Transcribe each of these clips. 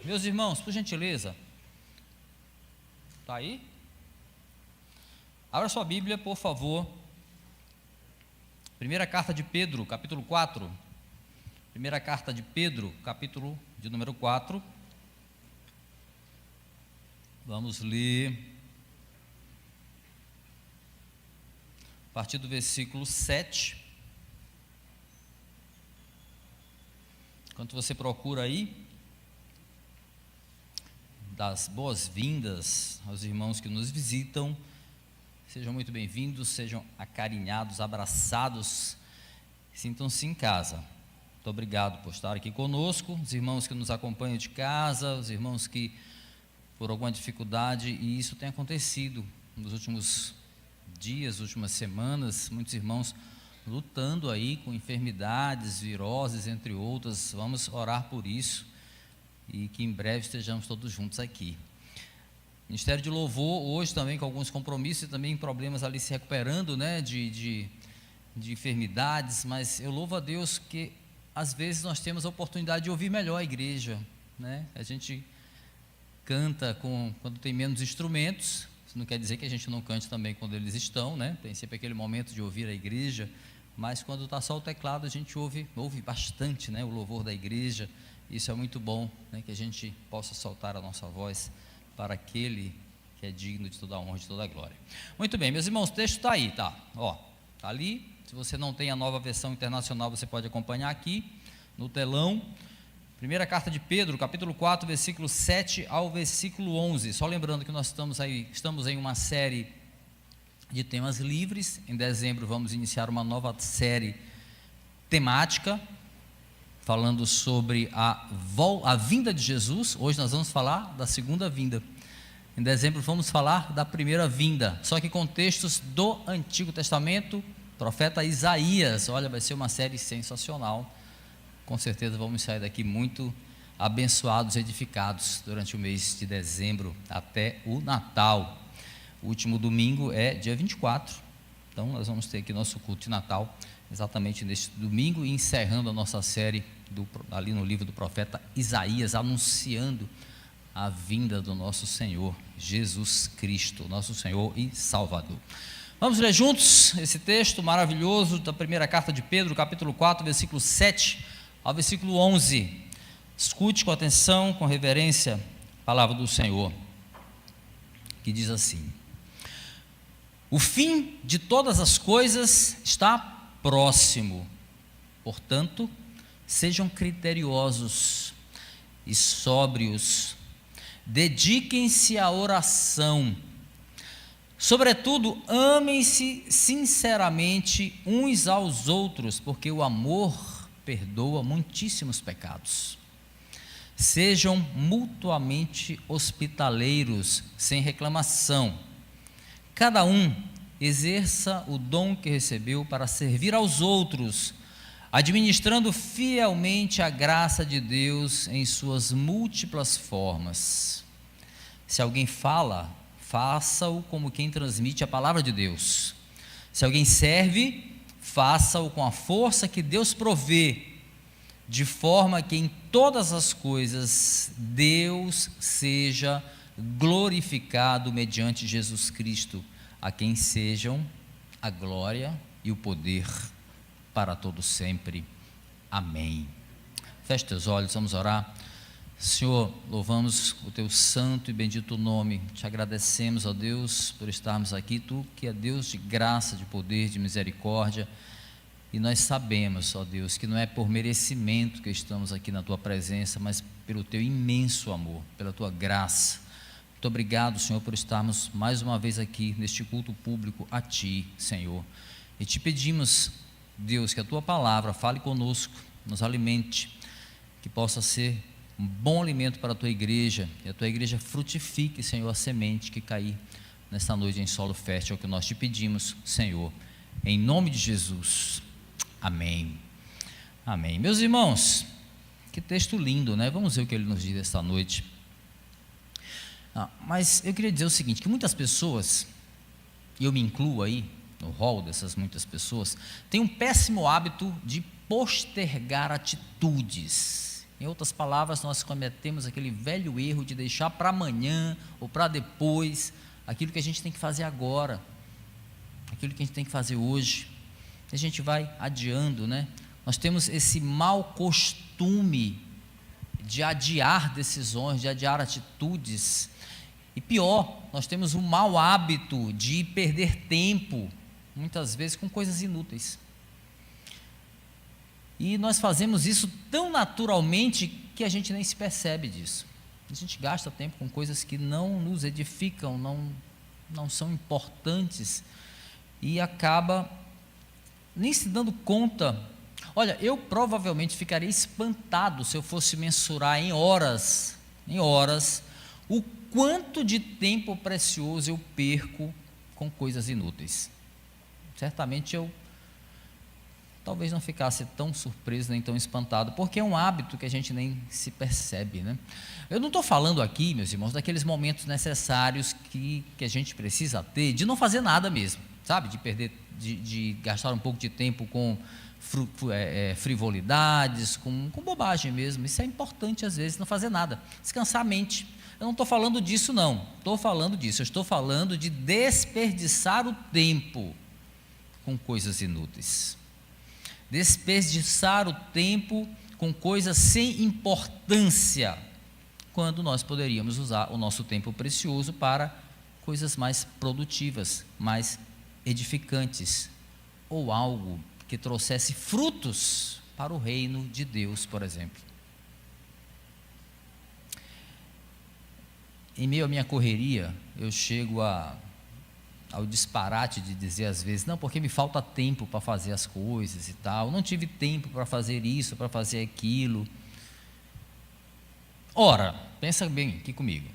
Meus irmãos, por gentileza, está aí? Abra sua Bíblia, por favor. Primeira carta de Pedro, capítulo 4. Primeira carta de Pedro, capítulo de número 4. Vamos ler a partir do versículo 7. Enquanto você procura aí, das boas-vindas aos irmãos que nos visitam. Sejam muito bem-vindos, sejam acarinhados, abraçados, sintam-se em casa. Muito obrigado por estar aqui conosco, os irmãos que nos acompanham de casa, os irmãos que, por alguma dificuldade, e isso tem acontecido nos últimos dias, últimas semanas, muitos irmãos lutando aí com enfermidades, viroses, entre outras. Vamos orar por isso e que em breve estejamos todos juntos aqui. Ministério de Louvor, hoje também com alguns compromissos e também problemas ali se recuperando, né, de enfermidades, mas eu louvo a Deus que às vezes nós temos a oportunidade de ouvir melhor a igreja, né? A gente canta quando tem menos instrumentos, isso não quer dizer que a gente não cante também quando eles estão, né? Tem sempre aquele momento de ouvir a igreja, mas quando está só o teclado a gente ouve bastante, né, o louvor da igreja. Isso é muito bom, né, que a gente possa soltar a nossa voz para aquele que é digno de toda a honra e de toda a glória. Muito bem, meus irmãos, o texto está aí, tá? Está ali. Se você não tem a nova versão internacional, você pode acompanhar aqui no telão. Primeira carta de Pedro, capítulo 4, versículo 7 ao versículo 11. Só lembrando que nós estamos em uma série de temas livres. Em dezembro vamos iniciar uma nova série temática, falando sobre a vinda de Jesus. Hoje nós vamos falar da segunda vinda. Em dezembro vamos falar da primeira vinda, só que com textos do Antigo Testamento, profeta Isaías. Olha, vai ser uma série sensacional. Com certeza vamos sair daqui muito abençoados, edificados durante o mês de dezembro até o Natal. O último domingo é dia 24, então nós vamos ter aqui nosso culto de Natal exatamente neste domingo, e encerrando a nossa série ali no livro do profeta Isaías, anunciando a vinda do nosso Senhor Jesus Cristo, nosso Senhor e Salvador. Vamos ler juntos esse texto maravilhoso da primeira carta de Pedro, capítulo 4, versículo 7 ao versículo 11. Escute com atenção, com reverência, a palavra do Senhor, que diz assim: o fim de todas as coisas está próximo, portanto, sejam criteriosos e sóbrios, dediquem-se à oração, sobretudo amem-se sinceramente uns aos outros, porque o amor perdoa muitíssimos pecados. Sejam mutuamente hospitaleiros, sem reclamação. Cada um exerça o dom que recebeu para servir aos outros, administrando fielmente a graça de Deus em suas múltiplas formas. Se alguém fala, faça-o como quem transmite a palavra de Deus. Se alguém serve, faça-o com a força que Deus provê, de forma que em todas as coisas Deus seja glorificado mediante Jesus Cristo, a quem sejam a glória e o poder para todos sempre. Amém. Feche teus olhos, vamos orar. Senhor, louvamos o teu santo e bendito nome, te agradecemos, ó Deus, por estarmos aqui, tu que é Deus de graça, de poder, de misericórdia, e nós sabemos, ó Deus, que não é por merecimento que estamos aqui na tua presença, mas pelo teu imenso amor, pela tua graça. Muito obrigado, Senhor, por estarmos mais uma vez aqui neste culto público a ti, Senhor, e te pedimos, Deus, que a tua palavra fale conosco, nos alimente, que possa ser um bom alimento para a tua igreja, e a tua igreja frutifique, Senhor, a semente que cair nesta noite em solo fértil. É o que nós te pedimos, Senhor, em nome de Jesus. Amém. Amém. Meus irmãos, que texto lindo, né? Vamos ver o que ele nos diz esta noite. Mas eu queria dizer o seguinte, que muitas pessoas, e eu me incluo aí no rol dessas muitas pessoas, têm um péssimo hábito de postergar atitudes Em outras palavras, nós cometemos aquele velho erro de deixar para amanhã ou para depois aquilo que a gente tem que fazer agora, aquilo que a gente tem que fazer hoje. A gente vai adiando, né? Nós temos esse mau costume de adiar decisões, de adiar atitudes. E pior, nós temos o mau hábito de perder tempo, muitas vezes com coisas inúteis. E nós fazemos isso tão naturalmente que a gente nem se percebe disso. A gente gasta tempo com coisas que não nos edificam, não são importantes, e acaba nem se dando conta. Olha, eu provavelmente ficaria espantado se eu fosse mensurar em horas, o quanto de tempo precioso eu perco com coisas inúteis. Certamente eu talvez não ficasse tão surpreso nem tão espantado, porque é um hábito que a gente nem se percebe, né? Eu não estou falando aqui, meus irmãos, daqueles momentos necessários que a gente precisa ter, de não fazer nada mesmo, sabe? De gastar um pouco de tempo com frivolidades, com bobagem mesmo. Isso é importante às vezes, não fazer nada, descansar a mente. Eu não estou falando disso não, eu estou falando de desperdiçar o tempo com coisas inúteis, desperdiçar o tempo com coisas sem importância, quando nós poderíamos usar o nosso tempo precioso para coisas mais produtivas, mais edificantes, ou algo que trouxesse frutos para o reino de Deus, por exemplo. Em meio à minha correria, eu chego ao disparate de dizer às vezes, não, porque me falta tempo para fazer as coisas e tal, não tive tempo para fazer isso, para fazer aquilo. Ora, pensa bem aqui comigo,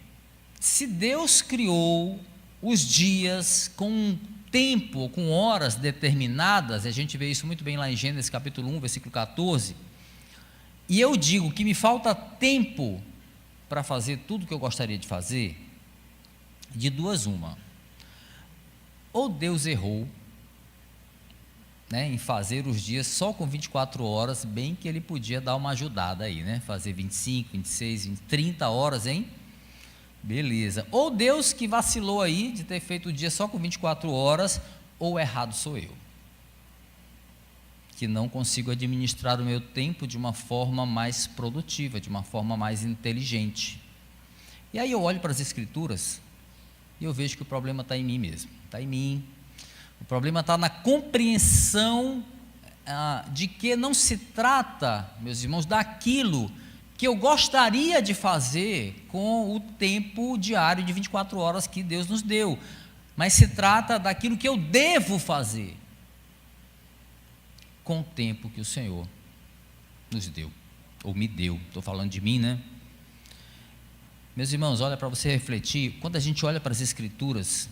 se Deus criou os dias com tempo, com horas determinadas, a gente vê isso muito bem lá em Gênesis capítulo 1, versículo 14, e eu digo que me falta tempo para fazer tudo que eu gostaria de fazer, de duas uma: ou Deus errou, né, em fazer os dias só com 24 horas, bem que ele podia dar uma ajudada aí, né, fazer 25, 26, 20, 30 horas, hein? Beleza. Ou Deus que vacilou aí de ter feito o dia só com 24 horas, ou errado sou eu, que não consigo administrar o meu tempo de uma forma mais produtiva, de uma forma mais inteligente. E aí eu olho para as Escrituras e eu vejo que o problema está em mim mesmo, está em mim. O problema está na compreensão de que não se trata, meus irmãos, daquilo que eu gostaria de fazer com o tempo diário de 24 horas que Deus nos deu, mas se trata daquilo que eu devo fazer com o tempo que o Senhor nos deu, ou me deu. Estou falando de mim, né? Meus irmãos, olha, para você refletir, quando a gente olha para as Escrituras,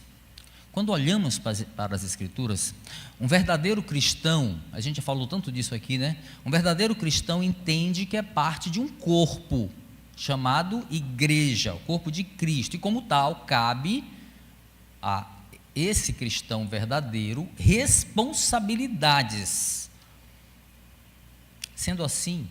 quando olhamos para as Escrituras, um verdadeiro cristão, a gente já falou tanto disso aqui, né? Um verdadeiro cristão entende que é parte de um corpo chamado igreja, o corpo de Cristo, e como tal, cabe a esse cristão verdadeiro responsabilidades. Sendo assim,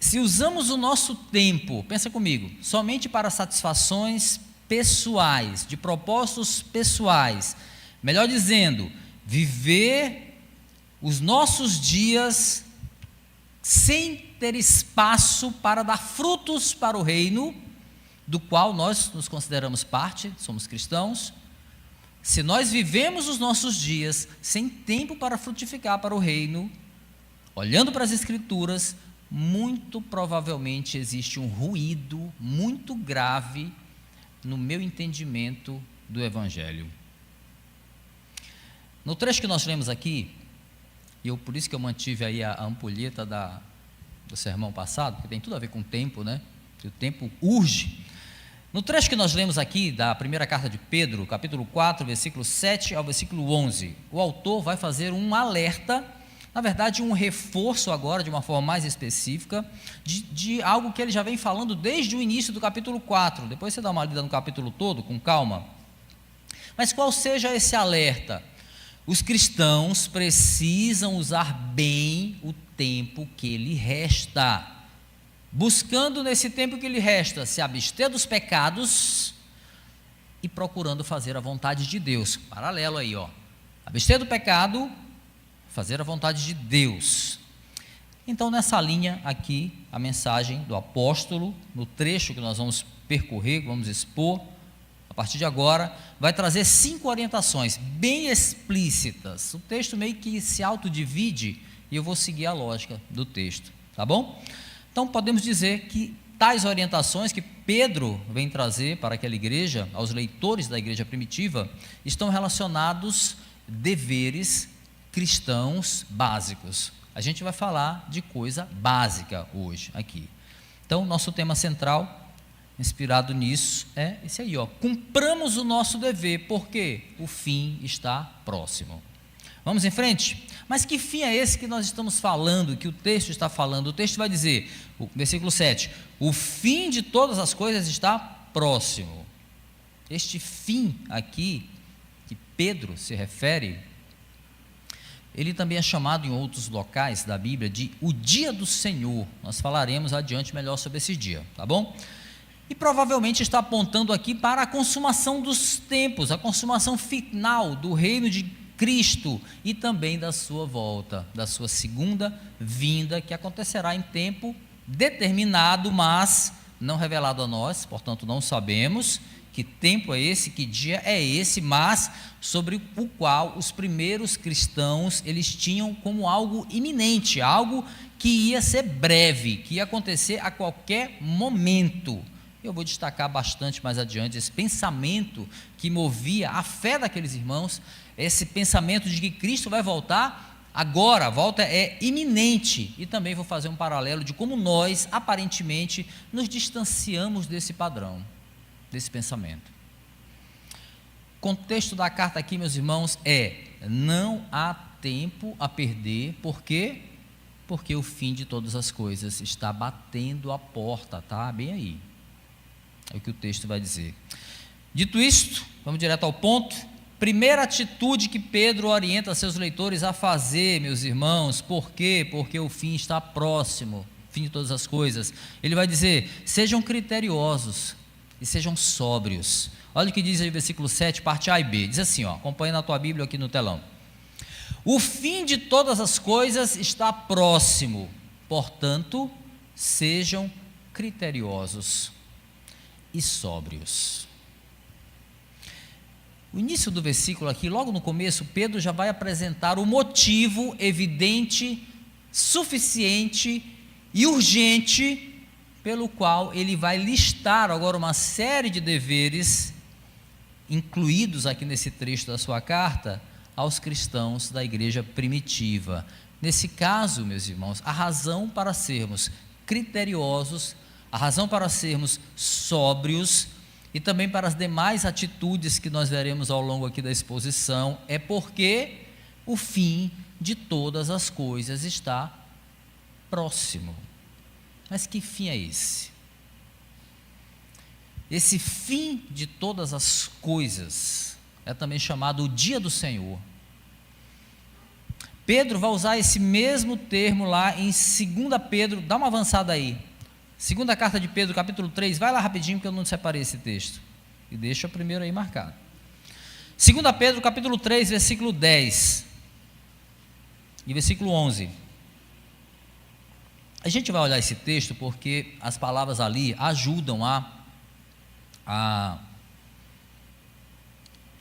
se usamos o nosso tempo, pensa comigo, somente para satisfações pessoais, de propósitos pessoais, melhor dizendo, viver os nossos dias sem ter espaço para dar frutos para o reino, do qual nós nos consideramos parte, somos cristãos. Se nós vivemos os nossos dias sem tempo para frutificar para o reino, olhando para as Escrituras, muito provavelmente existe um ruído muito grave no meu entendimento do Evangelho. No trecho que nós lemos aqui, e por isso que eu mantive aí a ampulheta do sermão passado, porque tem tudo a ver com o tempo, né? O tempo urge. No trecho que nós lemos aqui, da primeira carta de Pedro, capítulo 4, versículo 7 ao versículo 11, o autor vai fazer um alerta, na verdade um reforço agora, de uma forma mais específica, de algo que ele já vem falando desde o início do capítulo 4, depois você dá uma lida no capítulo todo, com calma. Mas qual seja esse alerta? os cristãos precisam usar bem o tempo que lhe resta, buscando nesse tempo que lhe resta se abster dos pecados e procurando fazer a vontade de Deus. Paralelo aí, ó. Abster do pecado, fazer a vontade de Deus. Então, nessa linha aqui, a mensagem do apóstolo, no trecho que nós vamos percorrer, vamos expor, a partir de agora, vai trazer 5 orientações bem explícitas. O texto meio que se autodivide e eu vou seguir a lógica do texto, tá bom? Então, podemos dizer que tais orientações que Pedro vem trazer para aquela igreja, aos leitores da igreja primitiva, estão relacionados deveres cristãos básicos. A gente vai falar de coisa básica hoje aqui. Então, nosso tema central, inspirado nisso, é esse aí, ó. Cumpramos o nosso dever, porque o fim está próximo. Vamos em frente? Mas que fim é esse que nós estamos falando, que o texto está falando? O texto vai dizer, o versículo 7, o fim de todas as coisas está próximo. Este fim aqui, que Pedro se refere, ele também é chamado em outros locais da Bíblia de o dia do Senhor. Nós falaremos adiante melhor sobre esse dia, tá bom? E provavelmente está apontando aqui para a consumação dos tempos, a consumação final do reino de Cristo e também da sua volta, da sua segunda vinda, que acontecerá em tempo determinado, mas não revelado a nós, portanto não sabemos que tempo é esse, que dia é esse, mas sobre o qual os primeiros cristãos, eles tinham como algo iminente, algo que ia ser breve, que ia acontecer a qualquer momento. Eu vou destacar bastante mais adiante esse pensamento que movia a fé daqueles irmãos, esse pensamento de que Cristo vai voltar agora, a volta é iminente, e também vou fazer um paralelo de como nós, aparentemente, nos distanciamos desse padrão, desse pensamento. O contexto da carta aqui, meus irmãos, é: não há tempo a perder, por quê? Porque o fim de todas as coisas está batendo a porta, tá? Bem aí. É o que o texto vai dizer. Dito isto, vamos direto ao ponto. Primeira atitude que Pedro orienta seus leitores a fazer, meus irmãos, por quê? Porque o fim está próximo, o fim de todas as coisas. Ele vai dizer: sejam criteriosos e sejam sóbrios. Olha o que diz aí o versículo 7, parte A e B. Diz assim, ó, acompanha na tua Bíblia aqui no telão. O fim de todas as coisas está próximo, portanto, sejam criteriosos e sóbrios. O início do versículo aqui, logo no começo, Pedro já vai apresentar o motivo evidente, suficiente e urgente pelo qual ele vai listar agora uma série de deveres incluídos aqui nesse trecho da sua carta aos cristãos da igreja primitiva. Nesse caso, meus irmãos, a razão para sermos criteriosos, a razão para sermos sóbrios e também para as demais atitudes que nós veremos ao longo aqui da exposição é porque o fim de todas as coisas está próximo. Mas que fim é esse? Esse fim de todas as coisas é também chamado o dia do Senhor. Pedro vai usar esse mesmo termo lá em 2 Pedro, dá uma avançada aí. Segunda carta de Pedro, capítulo 3, vai lá rapidinho porque eu não separei esse texto. E deixa o primeiro aí marcado. 2 Pedro, capítulo 3, versículo 10 e versículo 11. A gente vai olhar esse texto porque as palavras ali ajudam a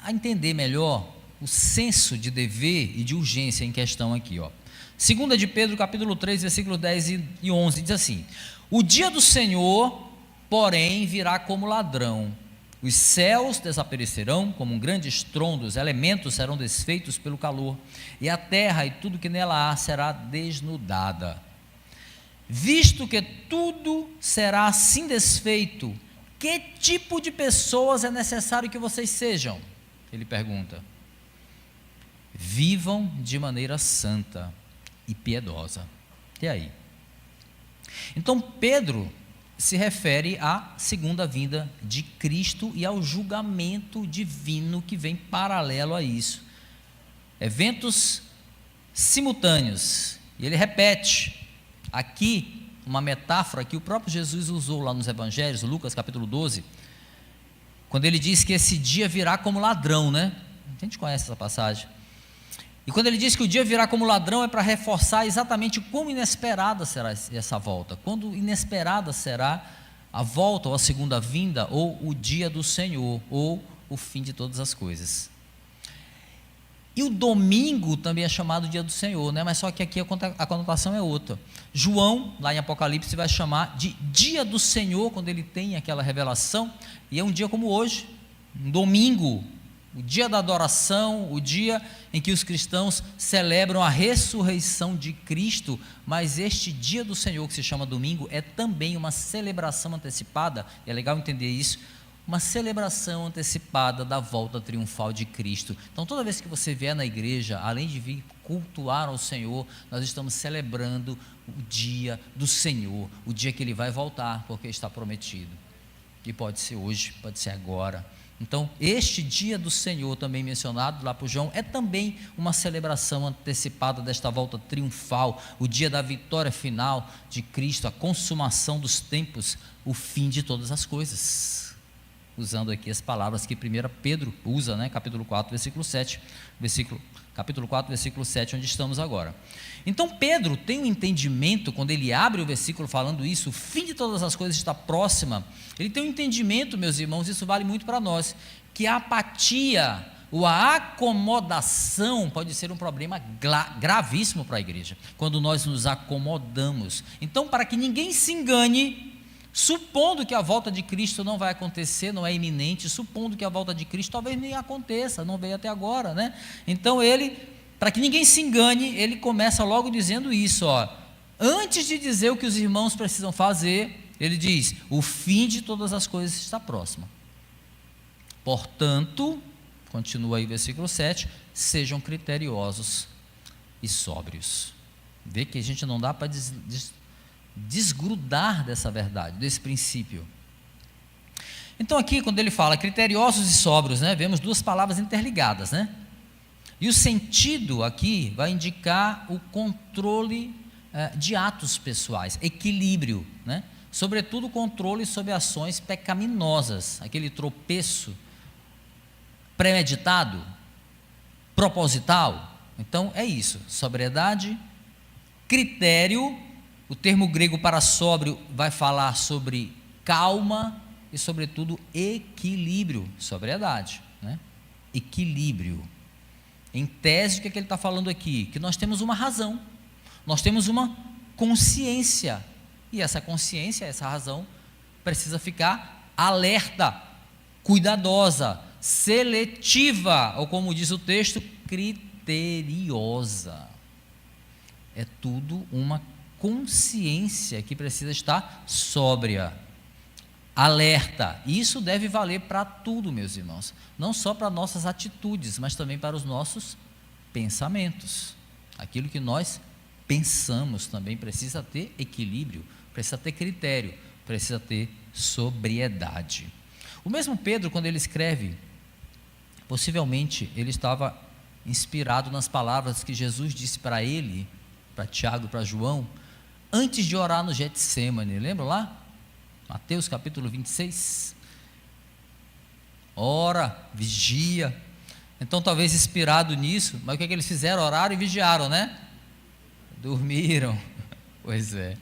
entender melhor o senso de dever e de urgência em questão aqui, ó. 2 de Pedro, capítulo 3, versículos 10 e 11, diz assim: o dia do Senhor, porém, virá como ladrão. Os céus desaparecerão como um grande estrondo, os elementos serão desfeitos pelo calor, e a terra e tudo que nela há será desnudada. Visto que tudo será assim desfeito, que tipo de pessoas é necessário que vocês sejam? Ele pergunta. Vivam de maneira santa e piedosa. E aí? Então Pedro se refere à segunda vinda de Cristo e ao julgamento divino que vem paralelo a isso. eventos simultâneos. E ele repete aqui uma metáfora que o próprio Jesus usou lá nos Evangelhos, Lucas capítulo 12, quando ele diz que esse dia virá como ladrão, né? A gente conhece essa passagem. E quando ele diz que o dia virá como ladrão, é para reforçar exatamente quão inesperada será essa volta, quando inesperada será a volta, ou a segunda vinda, ou o dia do Senhor, ou o fim de todas as coisas. E o domingo também é chamado dia do Senhor, né? Mas só que aqui a conotação é outra. João, lá em Apocalipse, vai chamar de dia do Senhor, quando ele tem aquela revelação, e é um dia como hoje, um domingo, o dia da adoração, o dia em que os cristãos celebram a ressurreição de Cristo. Mas este dia do Senhor, que se chama domingo, é também uma celebração antecipada, é legal entender isso, uma celebração antecipada da volta triunfal de Cristo. Então toda vez que você vier na igreja, além de vir cultuar ao Senhor, nós estamos celebrando o dia do Senhor, o dia que Ele vai voltar, porque está prometido, e pode ser hoje, pode ser agora. Então, este dia do Senhor, também mencionado lá por João, é também uma celebração antecipada desta volta triunfal, o dia da vitória final de Cristo, a consumação dos tempos, o fim de todas as coisas. Usando aqui as palavras que 1 Pedro usa, né? Capítulo 4, versículo 7, capítulo 4, versículo 7, onde estamos agora. Então Pedro tem um entendimento, quando ele abre o versículo falando isso, o fim de todas as coisas está próxima, ele tem um entendimento, meus irmãos, isso vale muito para nós, que a apatia ou a acomodação pode ser um problema gravíssimo para a igreja, quando nós nos acomodamos. Então, para que ninguém se engane, supondo que a volta de Cristo não vai acontecer, não é iminente, supondo que a volta de Cristo talvez nem aconteça, não veio até agora, né? Então ele, para que ninguém se engane, ele começa logo dizendo isso, ó. Antes de dizer o que os irmãos precisam fazer, ele diz: o fim de todas as coisas está próximo. Portanto, continua aí o versículo 7, sejam criteriosos e sóbrios. Vê que a gente não dá para desgrudar dessa verdade, desse princípio. Então aqui, quando ele fala criteriosos e sóbrios, né, vemos duas palavras interligadas, né? E o sentido aqui vai indicar o controle de atos pessoais, equilíbrio, né? Sobretudo controle sobre ações pecaminosas, aquele tropeço premeditado, proposital. Então é isso, sobriedade, critério. O termo grego para sóbrio vai falar sobre calma e, sobretudo, equilíbrio, sobriedade, né? Equilíbrio. Em tese, o que ele está falando aqui? Que nós temos uma razão, nós temos uma consciência, e essa consciência, essa razão, precisa ficar alerta, cuidadosa, seletiva, ou como diz o texto, criteriosa. É tudo uma consciência que precisa estar sóbria, alerta. Isso deve valer para tudo, meus irmãos, não só para nossas atitudes, mas também para os nossos pensamentos. Aquilo que nós pensamos também precisa ter equilíbrio, precisa ter critério, precisa ter sobriedade. O mesmo Pedro, quando ele escreve, possivelmente ele estava inspirado nas palavras que Jesus disse para ele, para Tiago, para João, antes de orar no Getsêmani. Lembra lá? Mateus capítulo 26. Ora, vigia. Então, talvez inspirado nisso, mas o que eles fizeram? Oraram e vigiaram, né? Dormiram. Pois é.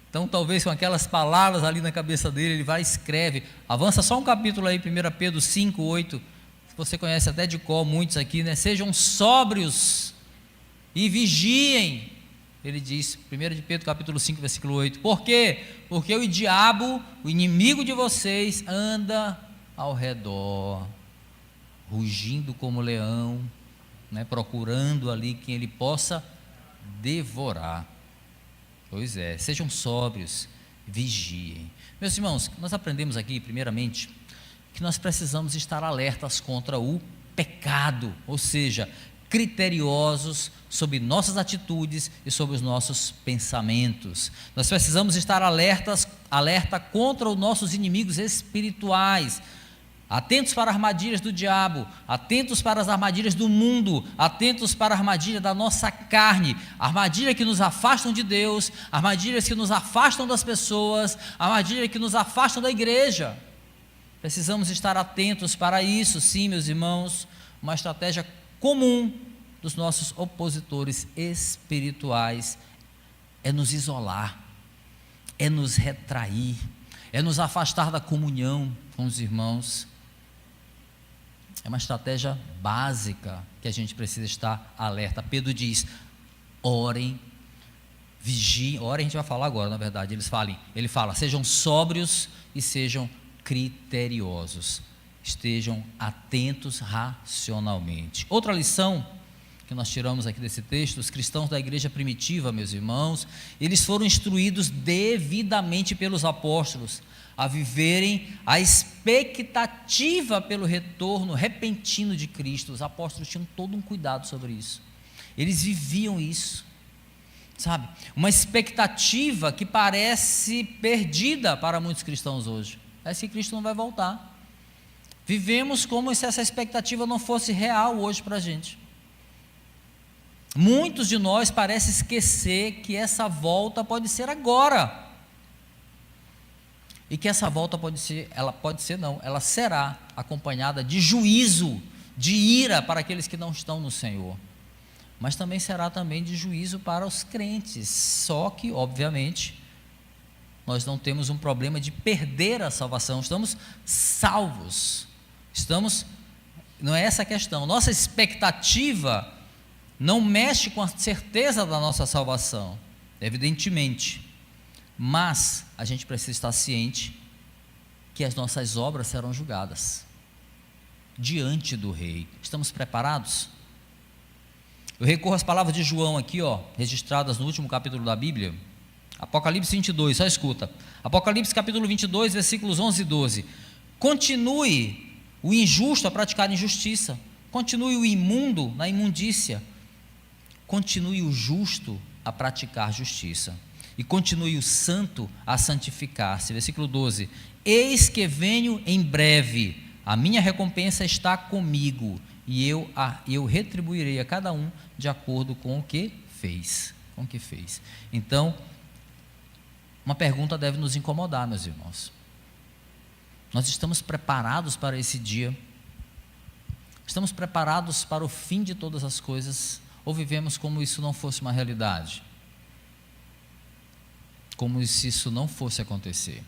Então, talvez com aquelas palavras ali na cabeça dele, ele vai e escreve. Avança só um capítulo aí, 1 Pedro 5, 8. Você conhece até de cor muitos aqui, né? Sejam sóbrios e vigiem. Ele diz, 1 Pedro capítulo 5, versículo 8. Por quê? Porque o diabo, o inimigo de vocês, anda ao redor, rugindo como leão, né? Procurando ali quem ele possa devorar. Pois é, sejam sóbrios, vigiem. Meus irmãos, nós aprendemos aqui, primeiramente, que nós precisamos estar alertas contra o pecado, ou seja, criteriosos sobre nossas atitudes e sobre os nossos pensamentos. Nós precisamos estar alerta contra os nossos inimigos espirituais, Atentos para as armadilhas do diabo, atentos para as armadilhas do mundo, atentos para a armadilha da nossa carne, armadilha que nos afastam de Deus, armadilhas que nos afastam das pessoas, armadilha que nos afastam da igreja. Precisamos estar atentos para isso, sim, meus irmãos. Uma estratégia comum dos nossos opositores espirituais é nos isolar, é nos retrair, é nos afastar da comunhão com os irmãos. É uma estratégia básica que a gente precisa estar alerta. Pedro diz: orem, vigiem. Orem, a gente vai falar agora, na verdade. Ele fala: sejam sóbrios e sejam criteriosos. Estejam atentos racionalmente. Outra lição que nós tiramos aqui desse texto: os cristãos da igreja primitiva, meus irmãos, eles foram instruídos devidamente pelos apóstolos a viverem a expectativa pelo retorno repentino de Cristo. Os apóstolos tinham todo um cuidado sobre isso, eles viviam isso, sabe? Uma expectativa que parece perdida para muitos cristãos hoje. Parece que Cristo não vai voltar. Vivemos como se essa expectativa não fosse real hoje para a gente. Muitos de nós parecem esquecer que essa volta pode ser agora. E que essa volta ela será acompanhada de juízo, de ira para aqueles que não estão no Senhor. Mas também será de juízo para os crentes. Só que, obviamente, nós não temos um problema de perder a salvação. Estamos salvos. Não é essa a questão. Nossa expectativa não mexe com a certeza da nossa salvação, evidentemente. Mas a gente precisa estar ciente que as nossas obras serão julgadas diante do Rei. Estamos preparados? Eu recorro às palavras de João aqui, registradas no último capítulo da Bíblia, Apocalipse 22, só escuta. Apocalipse capítulo 22, versículos 11 e 12. Continue o injusto a praticar injustiça, continue o imundo na imundícia, continue o justo a praticar justiça, e continue o santo a santificar-se. Versículo 12: eis que venho em breve, a minha recompensa está comigo, e eu retribuirei a cada um de acordo com o que fez. Então, uma pergunta deve nos incomodar, meus irmãos: nós estamos preparados para esse dia? Estamos preparados para o fim de todas as coisas? Ou vivemos como isso não fosse uma realidade? Como se isso não fosse acontecer?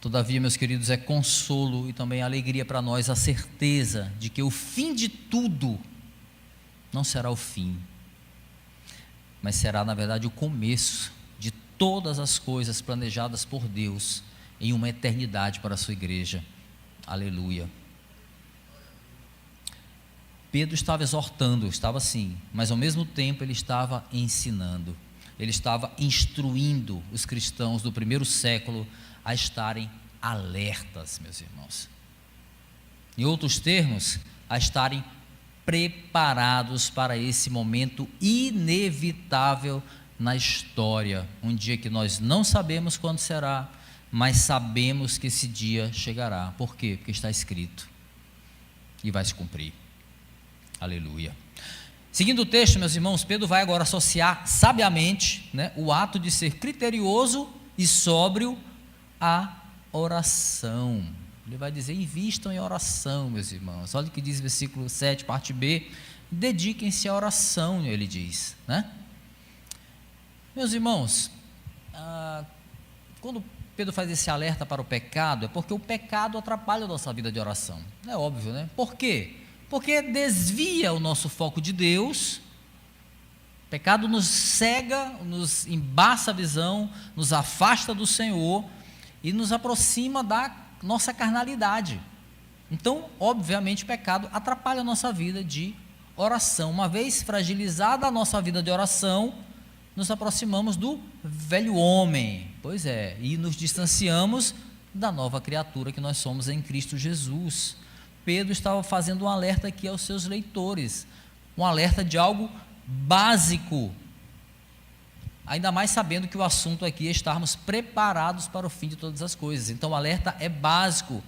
Todavia, meus queridos, é consolo e também alegria para nós a certeza de que o fim de tudo não será o fim, mas será, na verdade, o começo de todas as coisas planejadas por Deus em uma eternidade para a sua igreja. Aleluia. Pedro estava exortando, estava assim, mas ao mesmo tempo ele estava ensinando. Ele estava instruindo os cristãos do primeiro século a estarem alertas, meus irmãos. Em outros termos, a estarem preparados para esse momento inevitável na história. Um dia que nós não sabemos quando será, mas sabemos que esse dia chegará. Por quê? Porque está escrito e vai se cumprir. Aleluia. Seguindo o texto, meus irmãos, Pedro vai agora associar sabiamente, o ato de ser criterioso e sóbrio à oração. Ele vai dizer: invistam em oração, meus irmãos. Olha o que diz o versículo 7, parte B: dediquem-se à oração, ele diz, Meus irmãos, quando Pedro faz esse alerta para o pecado, é porque o pecado atrapalha a nossa vida de oração. É óbvio, Por quê? Porque desvia o nosso foco de Deus. O pecado nos cega, nos embaça a visão, nos afasta do Senhor e nos aproxima da nossa carnalidade. Então, obviamente, o pecado atrapalha a nossa vida de oração. Uma vez fragilizada a nossa vida de oração, nos aproximamos do velho homem, e nos distanciamos da nova criatura que nós somos em Cristo Jesus. Pedro estava fazendo um alerta aqui aos seus leitores, um alerta de algo básico. ainda mais sabendo que o assunto aqui é estarmos preparados para o fim de todas as coisas. Então o alerta é básico.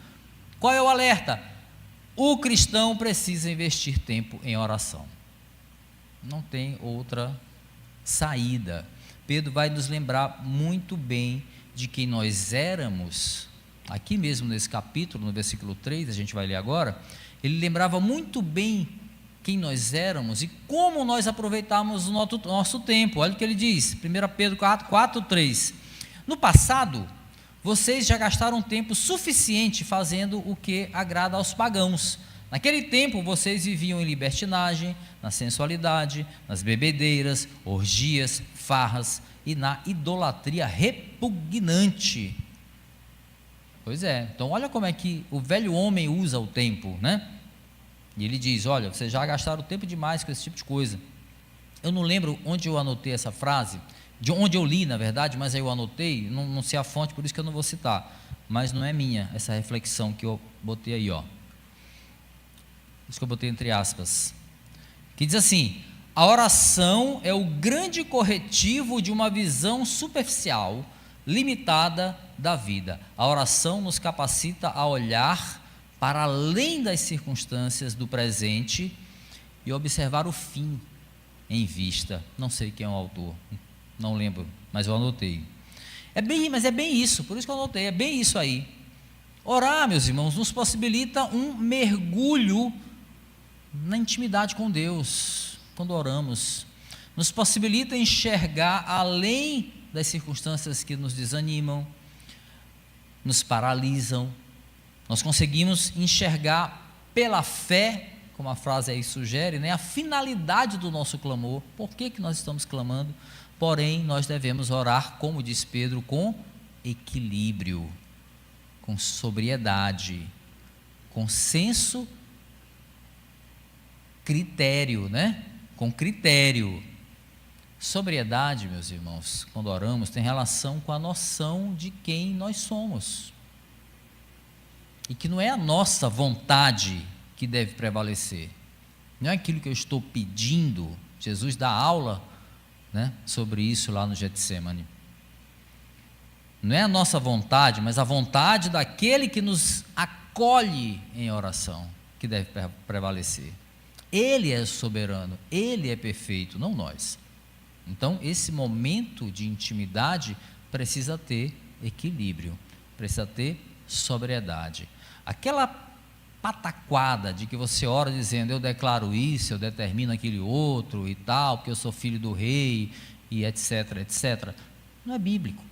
Qual é o alerta? O cristão precisa investir tempo em oração. Não tem outra saída. Pedro vai nos lembrar muito bem de quem nós éramos. Aqui mesmo nesse capítulo, no versículo 3, a gente vai ler agora, ele lembrava muito bem quem nós éramos e como nós aproveitávamos o nosso tempo. Olha o que ele diz, 1 Pedro 4:3. No passado, vocês já gastaram tempo suficiente fazendo o que agrada aos pagãos. Naquele tempo, vocês viviam em libertinagem, na sensualidade, nas bebedeiras, orgias, farras e na idolatria repugnante. Pois é, então olha como é que o velho homem usa o tempo, né? E ele diz, olha, vocês já gastaram tempo demais com esse tipo de coisa. Eu não lembro onde eu anotei essa frase, de onde eu li, na verdade, mas aí eu anotei, não sei a fonte, por isso que eu não vou citar, mas não é minha essa reflexão que eu botei aí, ó. Isso que eu botei entre aspas, que diz assim: a oração é o grande corretivo de uma visão superficial, limitada da vida. A oração nos capacita a olhar para além das circunstâncias do presente e observar o fim em vista. Não sei quem é o autor, não lembro, mas eu anotei. Mas é bem isso, por isso que eu anotei, é bem isso aí. Orar, meus irmãos, nos possibilita um mergulho na intimidade com Deus, quando oramos, nos possibilita enxergar além das circunstâncias que nos desanimam, nos paralisam. Nós conseguimos enxergar pela fé, como a frase aí sugere, né, a finalidade do nosso clamor, por que nós estamos clamando, porém nós devemos orar, como diz Pedro, com equilíbrio, com sobriedade, com senso, critério, né? Com critério. Sobriedade, meus irmãos, quando oramos, tem relação com a noção de quem nós somos. E que não é a nossa vontade que deve prevalecer. Não é aquilo que eu estou pedindo. Jesus dá aula, né, sobre isso lá no Getsemane. Não é a nossa vontade, mas a vontade daquele que nos acolhe em oração que deve prevalecer. Ele é soberano, Ele é perfeito, não nós. Então, esse momento de intimidade precisa ter equilíbrio, precisa ter sobriedade. Aquela pataquada de que você ora dizendo, eu declaro isso, eu determino aquele outro e tal, porque eu sou filho do rei, e etc, etc, não é bíblico.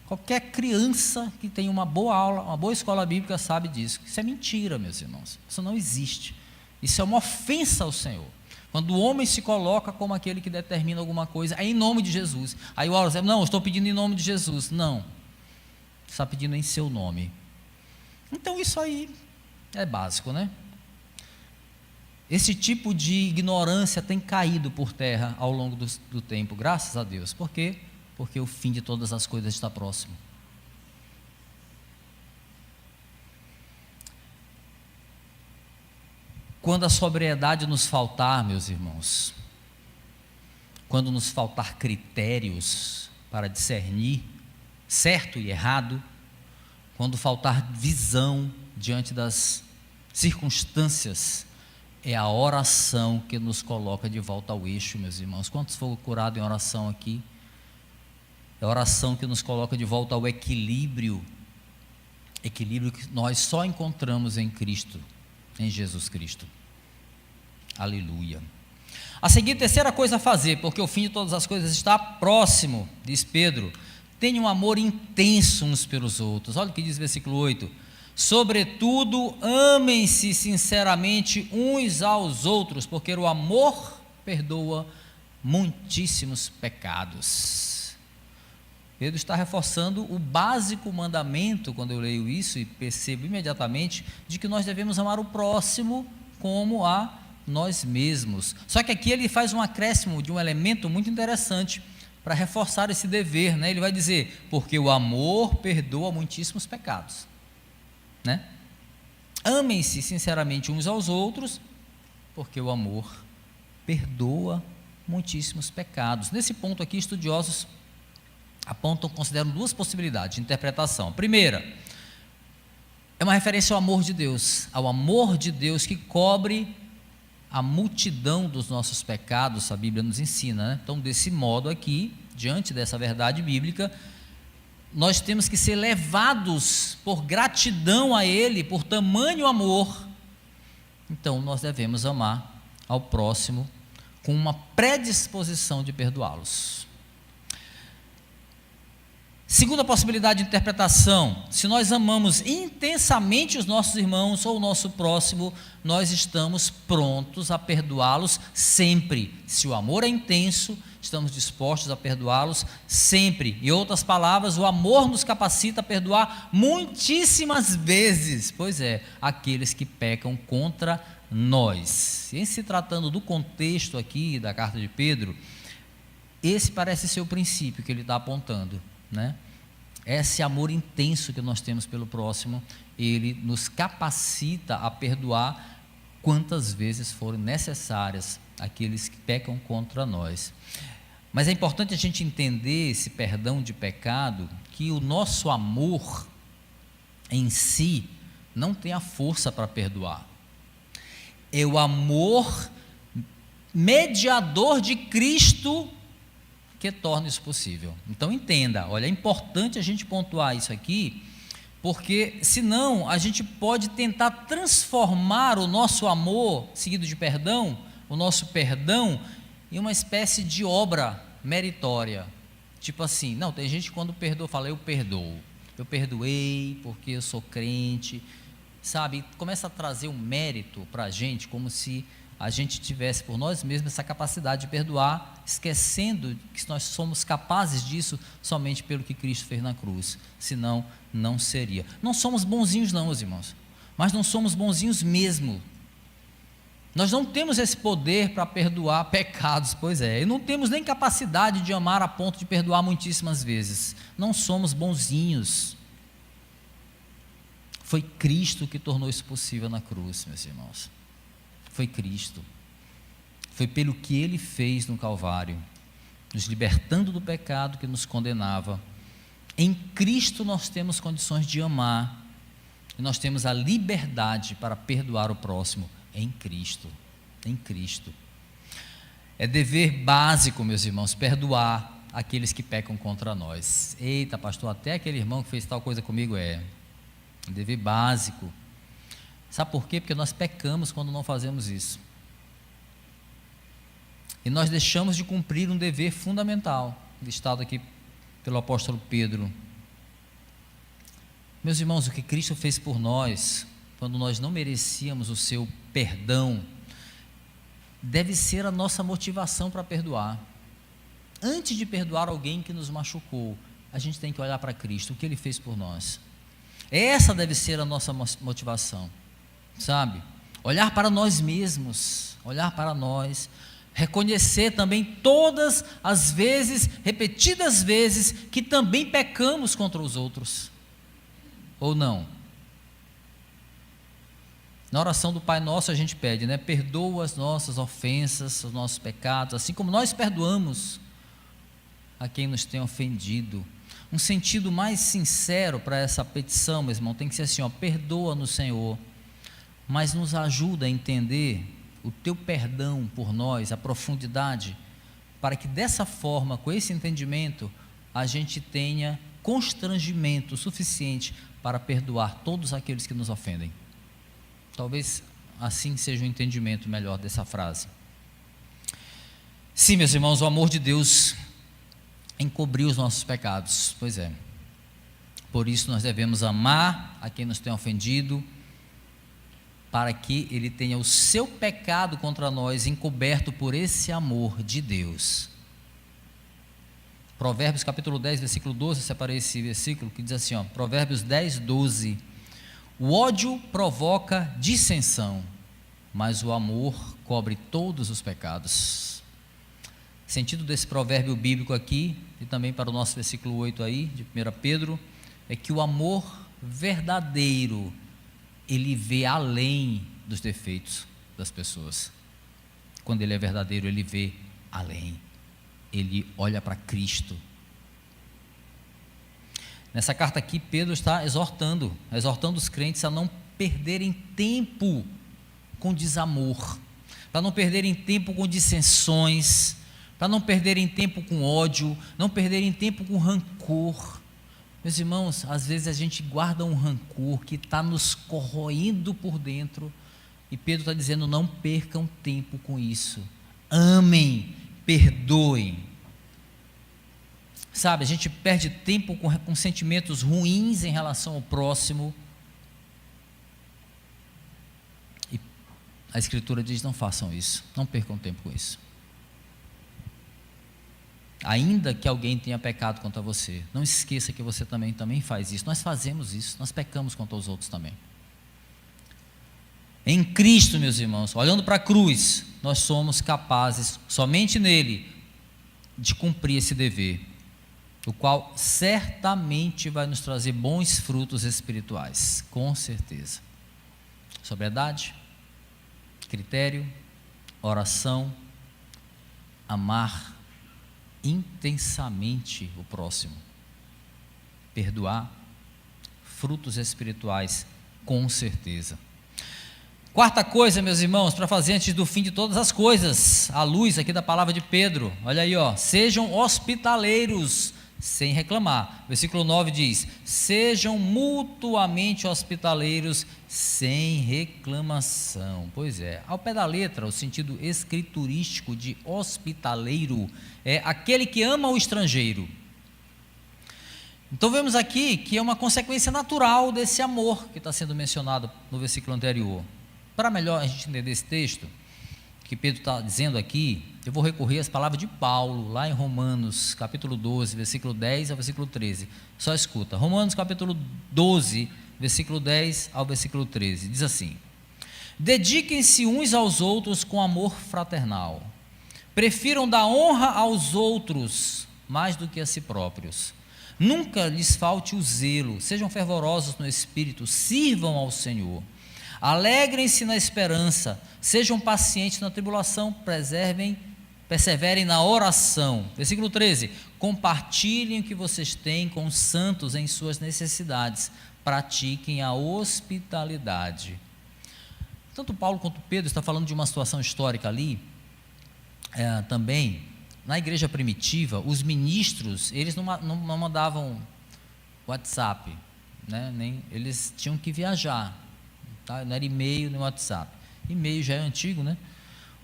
Qualquer criança que tem uma boa aula, uma boa escola bíblica sabe disso. Isso é mentira, meus irmãos, isso não existe. Isso é uma ofensa ao Senhor. Quando o homem se coloca como aquele que determina alguma coisa, é em nome de Jesus. Aí o ora, não, eu estou pedindo em nome de Jesus. Não, está pedindo em seu nome. Então isso aí é básico, né? Esse tipo de ignorância tem caído por terra ao longo do tempo, graças a Deus. Por quê? Porque o fim de todas as coisas está próximo. Quando a sobriedade nos faltar, meus irmãos, quando nos faltar critérios para discernir certo e errado, quando faltar visão diante das circunstâncias, é a oração que nos coloca de volta ao eixo, meus irmãos. Quantos foram curados em oração aqui? É a oração que nos coloca de volta ao equilíbrio que nós só encontramos em Cristo, em Jesus Cristo. Aleluia. A seguir, terceira coisa a fazer, porque o fim de todas as coisas está próximo, diz Pedro. Tenham um amor intenso uns pelos outros. Olha o que diz o versículo 8. Sobretudo, amem-se sinceramente uns aos outros, porque o amor perdoa muitíssimos pecados. Pedro está reforçando o básico mandamento, quando eu leio isso e percebo imediatamente, de que nós devemos amar o próximo como a nós mesmos. Só que aqui ele faz um acréscimo de um elemento muito interessante para reforçar esse dever, né? Ele vai dizer, porque o amor perdoa muitíssimos pecados, né? Amem-se sinceramente uns aos outros, porque o amor perdoa muitíssimos pecados. Nesse ponto aqui, estudiosos consideram duas possibilidades de interpretação. A primeira é uma referência ao amor de Deus que cobre a multidão dos nossos pecados, a Bíblia nos ensina, né? Então, desse modo aqui, diante dessa verdade bíblica, nós temos que ser levados por gratidão a Ele, por tamanho amor. Então, nós devemos amar ao próximo com uma predisposição de perdoá-los. Segunda possibilidade de interpretação: se nós amamos intensamente os nossos irmãos ou o nosso próximo, nós estamos prontos a perdoá-los sempre. Se o amor é intenso, estamos dispostos a perdoá-los sempre. Em outras palavras, o amor nos capacita a perdoar muitíssimas vezes, pois é, aqueles que pecam contra nós. E em se tratando do contexto aqui da carta de Pedro, esse parece ser o princípio que ele está apontando, né? Esse amor intenso que nós temos pelo próximo, ele nos capacita a perdoar quantas vezes forem necessárias aqueles que pecam contra nós. Mas é importante a gente entender esse perdão de pecado, que o nosso amor em si não tem a força para perdoar. É o amor mediador de Cristo que torna isso possível. Então entenda, olha, é importante a gente pontuar isso aqui, porque senão a gente pode tentar transformar o nosso amor, seguido de perdão, o nosso perdão, em uma espécie de obra meritória. Tipo assim, não, tem gente que quando perdoa, fala, eu perdoo, eu perdoei porque eu sou crente, sabe? Começa a trazer um mérito para a gente, como se a gente tivesse por nós mesmos essa capacidade de perdoar, esquecendo que nós somos capazes disso somente pelo que Cristo fez na cruz, senão não seria. Não somos bonzinhos não, meus irmãos, mas não somos bonzinhos mesmo. Nós não temos esse poder para perdoar pecados, pois é, e não temos nem capacidade de amar a ponto de perdoar muitíssimas vezes. Não somos bonzinhos. Foi Cristo que tornou isso possível na cruz, meus irmãos. Foi Cristo, foi pelo que Ele fez no Calvário, nos libertando do pecado que nos condenava. Em Cristo nós temos condições de amar, e nós temos a liberdade para perdoar o próximo, em Cristo, em Cristo. É dever básico, meus irmãos, perdoar aqueles que pecam contra nós. Eita, pastor, até aquele irmão que fez tal coisa comigo é dever básico. Sabe por quê? Porque nós pecamos quando não fazemos isso. E nós deixamos de cumprir um dever fundamental, listado aqui pelo apóstolo Pedro. Meus irmãos, o que Cristo fez por nós, quando nós não merecíamos o seu perdão, deve ser a nossa motivação para perdoar. Antes de perdoar alguém que nos machucou, a gente tem que olhar para Cristo, o que Ele fez por nós. Essa deve ser a nossa motivação. Sabe, olhar para nós mesmos, olhar para nós, reconhecer também todas as vezes, repetidas vezes, que também pecamos contra os outros, ou não? Na oração do Pai Nosso a gente pede, né? Perdoa as nossas ofensas, os nossos pecados, assim como nós perdoamos a quem nos tem ofendido. Um sentido mais sincero para essa petição, meu irmão, tem que ser assim, ó, perdoa-nos, Senhor, mas nos ajuda a entender o teu perdão por nós, a profundidade, para que dessa forma, com esse entendimento, a gente tenha constrangimento suficiente para perdoar todos aqueles que nos ofendem. Talvez assim seja o entendimento melhor dessa frase. Sim, meus irmãos, o amor de Deus encobriu os nossos pecados, pois é. Por isso nós devemos amar a quem nos tem ofendido, para que ele tenha o seu pecado contra nós encoberto por esse amor de Deus. Provérbios capítulo 10, versículo 12, eu separei esse versículo que diz assim, ó, Provérbios 10, 12, o ódio provoca dissensão, mas o amor cobre todos os pecados. Sentido desse provérbio bíblico aqui, e também para o nosso versículo 8 aí, de 1 Pedro, é que o amor verdadeiro, ele vê além dos defeitos das pessoas. Quando ele é verdadeiro, ele vê além, ele olha para Cristo. Nessa carta aqui, Pedro está exortando os crentes a não perderem tempo com desamor, para não perderem tempo com dissensões, para não perderem tempo com ódio, não perderem tempo com rancor. Meus irmãos, às vezes a gente guarda um rancor que está nos corroendo por dentro, e Pedro está dizendo: não percam tempo com isso, amem, perdoem. Sabe, a gente perde tempo com sentimentos ruins em relação ao próximo, e a Escritura diz: não façam isso, não percam tempo com isso. Ainda que alguém tenha pecado contra você, não esqueça que você também faz isso. Nós fazemos isso, nós pecamos contra os outros também. Em Cristo, meus irmãos, olhando para a cruz, nós somos capazes, somente nele, de cumprir esse dever, o qual certamente vai nos trazer bons frutos espirituais, com certeza. Sobriedade, critério, oração, amar intensamente o próximo, perdoar, frutos espirituais, com certeza. Quarta coisa, meus irmãos, para fazer antes do fim de todas as coisas, à luz aqui da palavra de Pedro, olha aí, sejam hospitaleiros sem reclamar. Versículo 9 diz: sejam mutuamente hospitaleiros sem reclamação. Pois é, ao pé da letra, o sentido escriturístico de hospitaleiro é aquele que ama o estrangeiro. Então vemos aqui que é uma consequência natural desse amor que está sendo mencionado no versículo anterior. Para melhor a gente entender esse texto que Pedro está dizendo aqui, eu vou recorrer às palavras de Paulo, lá em Romanos, capítulo 12, versículo 10 ao versículo 13. Só escuta, Romanos capítulo 12, versículo 10 ao versículo 13, diz assim: dediquem-se uns aos outros com amor fraternal, prefiram dar honra aos outros mais do que a si próprios, nunca lhes falte o zelo, sejam fervorosos no espírito, sirvam ao Senhor, alegrem-se na esperança, sejam pacientes na tribulação, perseverem na oração. Versículo 13: compartilhem o que vocês têm com os santos em suas necessidades, pratiquem a hospitalidade. Tanto Paulo quanto Pedro está falando de uma situação histórica ali, também, na igreja primitiva, os ministros, eles não mandavam WhatsApp, né? Eles tinham que viajar, tá? Não era e-mail nem WhatsApp, e-mail já é antigo, né?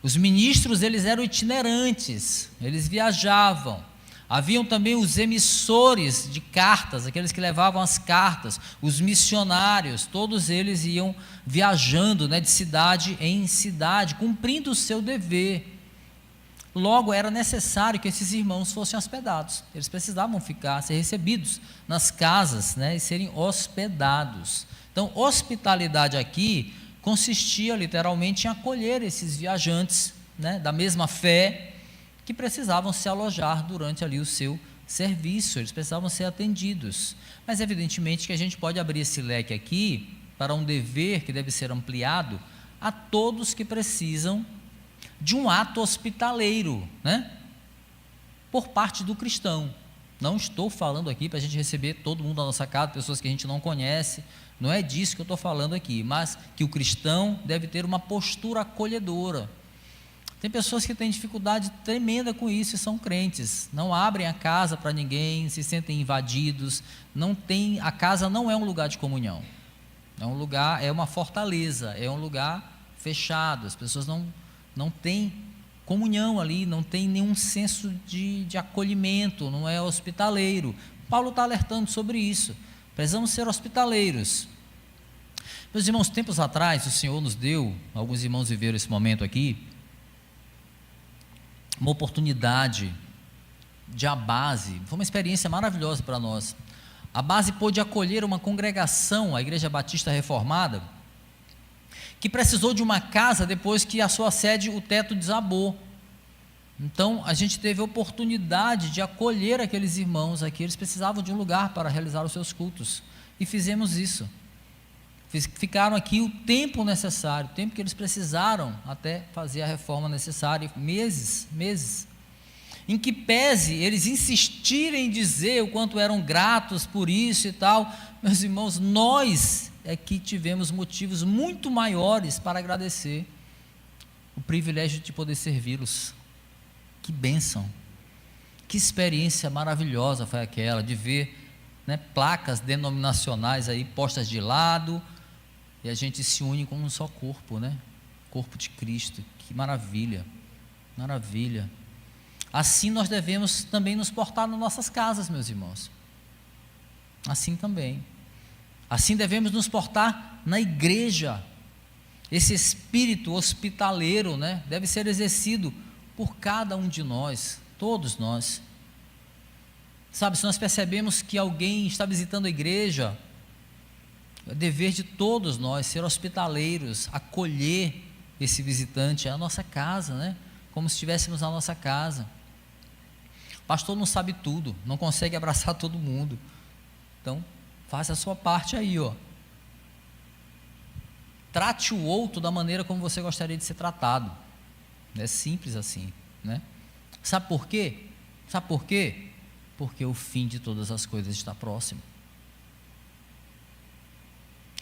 Os ministros, eles eram itinerantes, eles viajavam. Haviam também os emissores de cartas, aqueles que levavam as cartas, os missionários, todos eles iam viajando, né, de cidade em cidade, cumprindo o seu dever. Logo, era necessário que esses irmãos fossem hospedados, eles precisavam ser recebidos nas casas, né, e serem hospedados. Então, hospitalidade aqui consistia literalmente em acolher esses viajantes, né, da mesma fé, que precisavam se alojar durante ali o seu serviço, eles precisavam ser atendidos. Mas evidentemente que a gente pode abrir esse leque aqui para um dever que deve ser ampliado a todos que precisam de um ato hospitaleiro, né, por parte do cristão. Não estou falando aqui para a gente receber todo mundo na nossa casa, pessoas que a gente não conhece, não é disso que eu estou falando aqui, mas que o cristão deve ter uma postura acolhedora. Tem pessoas que têm dificuldade tremenda com isso e são crentes, não abrem a casa para ninguém, se sentem invadidos, a casa não é um lugar de comunhão, é um lugar, é uma fortaleza, é um lugar fechado, as pessoas não têm comunhão ali, não tem nenhum senso de acolhimento, não é hospitaleiro. Paulo está alertando sobre isso, precisamos ser hospitaleiros. Meus irmãos, tempos atrás o Senhor nos deu, alguns irmãos viveram esse momento aqui, uma oportunidade de a base, foi uma experiência maravilhosa para nós. A base pôde acolher uma congregação, a Igreja Batista Reformada, que precisou de uma casa depois que a sua sede, o teto desabou. Então a gente teve a oportunidade de acolher aqueles irmãos aqui, eles precisavam de um lugar para realizar os seus cultos, e fizemos isso. Ficaram aqui o tempo necessário, o tempo que eles precisaram até fazer a reforma necessária, meses. em que pese eles insistirem em dizer o quanto eram gratos por isso e tal, meus irmãos, nós é que tivemos motivos muito maiores para agradecer o privilégio de poder servi-los. Que bênção, que experiência maravilhosa foi aquela de ver, né, placas denominacionais aí postas de lado, e a gente se une como um só corpo, né? Corpo de Cristo. Que maravilha, maravilha. Assim nós devemos também nos portar nas nossas casas, meus irmãos. Assim também. Assim devemos nos portar na igreja. Esse espírito hospitaleiro, né, deve ser exercido por cada um de nós, todos nós. Sabe, se nós percebemos que alguém está visitando a igreja, é dever de todos nós ser hospitaleiros, acolher esse visitante, é a nossa casa, né? Como se estivéssemos na nossa casa. O pastor não sabe tudo, não consegue abraçar todo mundo, então faça a sua parte aí, ó. Trate o outro da maneira como você gostaria de ser tratado. É simples assim, né? Sabe por quê? Sabe por quê? Porque o fim de todas as coisas está próximo.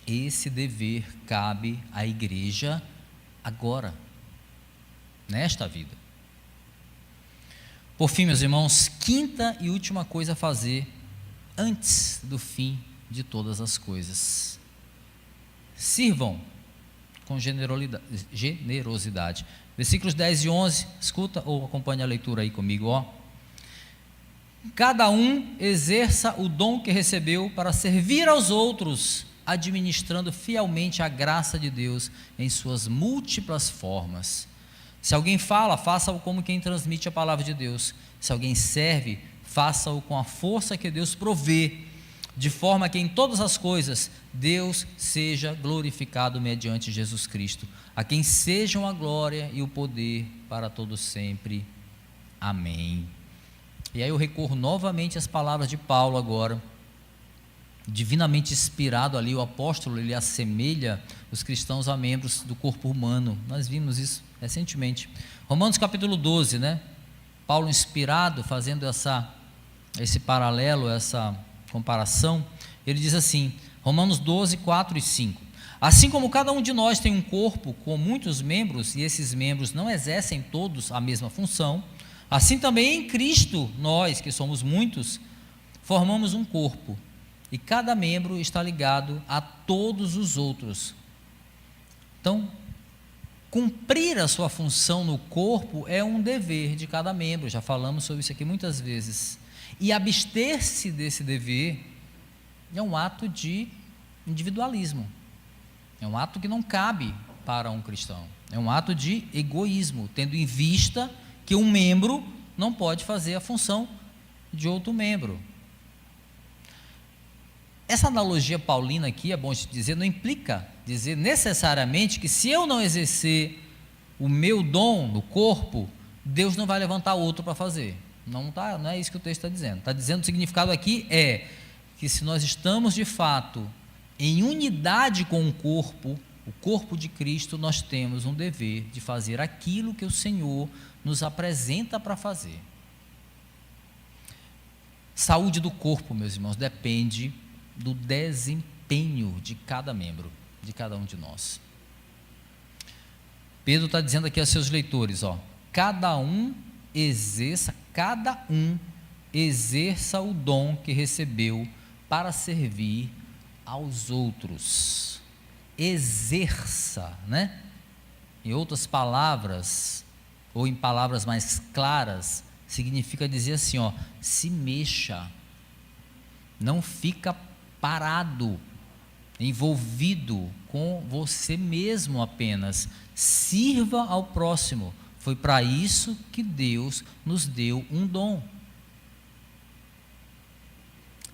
Esse dever cabe à igreja agora, nesta vida. Por fim, meus irmãos, quinta e última coisa a fazer antes do fim de todas as coisas: sirvam com generosidade. Versículos 10 e 11, escuta ou acompanha a leitura aí comigo, ó. Cada um exerça o dom que recebeu para servir aos outros, administrando fielmente a graça de Deus em suas múltiplas formas. Se alguém fala, faça-o como quem transmite a palavra de Deus. Se alguém serve, faça-o com a força que Deus provê, de forma que em todas as coisas Deus seja glorificado mediante Jesus Cristo, a quem sejam a glória e o poder para todos sempre. Amém. E aí eu recorro novamente às palavras de Paulo agora, divinamente inspirado ali, o apóstolo, ele assemelha os cristãos a membros do corpo humano. Nós vimos isso recentemente. Romanos capítulo 12, né? Paulo inspirado, fazendo esse paralelo, essa comparação, ele diz assim, Romanos 12, 4 e 5. Assim como cada um de nós tem um corpo com muitos membros, e esses membros não exercem todos a mesma função, assim também em Cristo, nós que somos muitos, formamos um corpo, e cada membro está ligado a todos os outros. Então, cumprir a sua função no corpo é um dever de cada membro, já falamos sobre isso aqui muitas vezes, e abster-se desse dever é um ato de individualismo, é um ato que não cabe para um cristão, é um ato de egoísmo, tendo em vista que um membro não pode fazer a função de outro membro. Essa analogia paulina aqui, é bom dizer, não implica dizer necessariamente que se eu não exercer o meu dom no corpo, Deus não vai levantar outro para fazer. Não é isso que o texto está dizendo. Está dizendo, o significado aqui é que se nós estamos de fato em unidade com o corpo de Cristo, nós temos um dever de fazer aquilo que o Senhor nos apresenta para fazer. Saúde do corpo, meus irmãos, depende do desempenho de cada membro, de cada um de nós. Pedro está dizendo aqui aos seus leitores, ó, cada um exerça o dom que recebeu para servir aos outros. Exerça, né? Em outras palavras, ou em palavras mais claras, significa dizer assim, ó, se mexa, não fica parado, envolvido com você mesmo apenas, sirva ao próximo. Foi para isso que Deus nos deu um dom.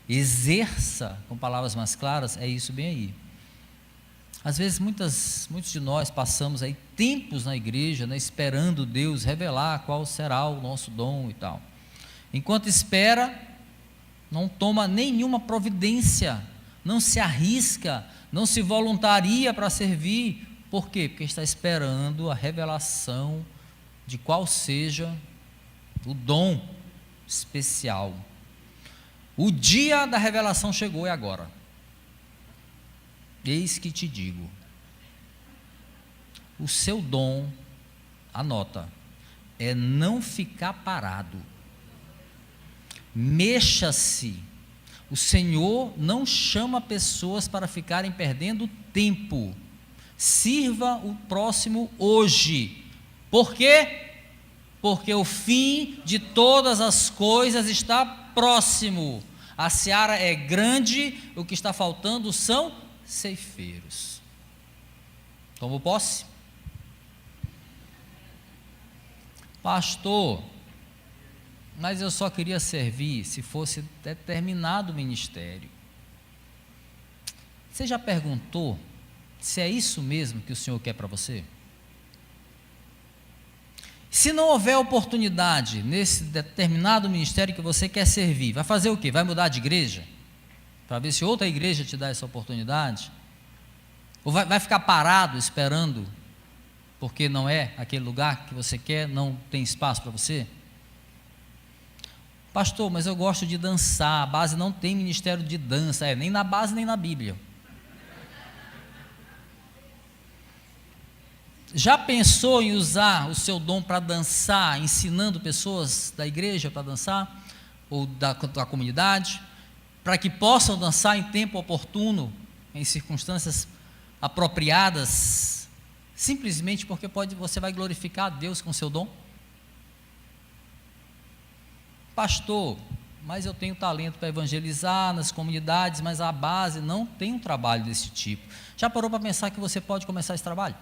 Exerça, com palavras mais claras, é isso bem aí. Às vezes muitos de nós passamos aí tempos na igreja, né, esperando Deus revelar qual será o nosso dom e tal. Enquanto espera, não toma nenhuma providência, não se arrisca, não se voluntaria para servir. Por quê? Porque está esperando a revelação de qual seja o dom especial. O dia da revelação chegou e agora. Eis que te digo, o seu dom, anota, é não ficar parado. Mexa-se. O Senhor não chama pessoas para ficarem perdendo tempo. Sirva o próximo hoje. Por quê? Porque o fim de todas as coisas está próximo. A seara é grande, o que está faltando são ceifeiros. Tomo posse? Pastor, mas eu só queria servir se fosse determinado o ministério. Você já perguntou se é isso mesmo que o Senhor quer para você? Se não houver oportunidade nesse determinado ministério que você quer servir, vai fazer o quê? Vai mudar de igreja? Para ver se outra igreja te dá essa oportunidade? Ou vai ficar parado esperando, porque não é aquele lugar que você quer, não tem espaço para você? Pastor, mas eu gosto de dançar, a base não tem ministério de dança, nem na base nem na Bíblia. Já pensou em usar o seu dom para dançar, ensinando pessoas da igreja para dançar, ou da comunidade, para que possam dançar em tempo oportuno, em circunstâncias apropriadas, simplesmente porque você vai glorificar a Deus com o seu dom? Pastor, mas eu tenho talento para evangelizar nas comunidades, mas a base não tem um trabalho desse tipo. Já parou para pensar que você pode começar esse trabalho?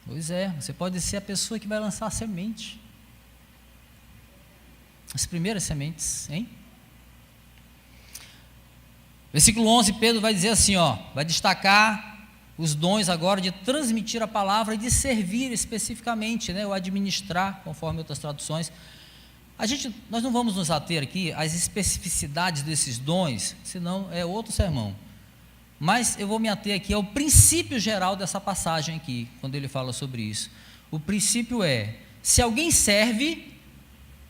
Pois é, você pode ser a pessoa que vai lançar a semente. As primeiras sementes, hein? Versículo 11, Pedro vai dizer assim, vai destacar os dons agora de transmitir a palavra e de servir especificamente, ou administrar, conforme outras traduções. Nós não vamos nos ater aqui às especificidades desses dons, senão é outro sermão. Mas eu vou me ater aqui ao princípio geral dessa passagem aqui, quando ele fala sobre isso. O princípio é, se alguém serve,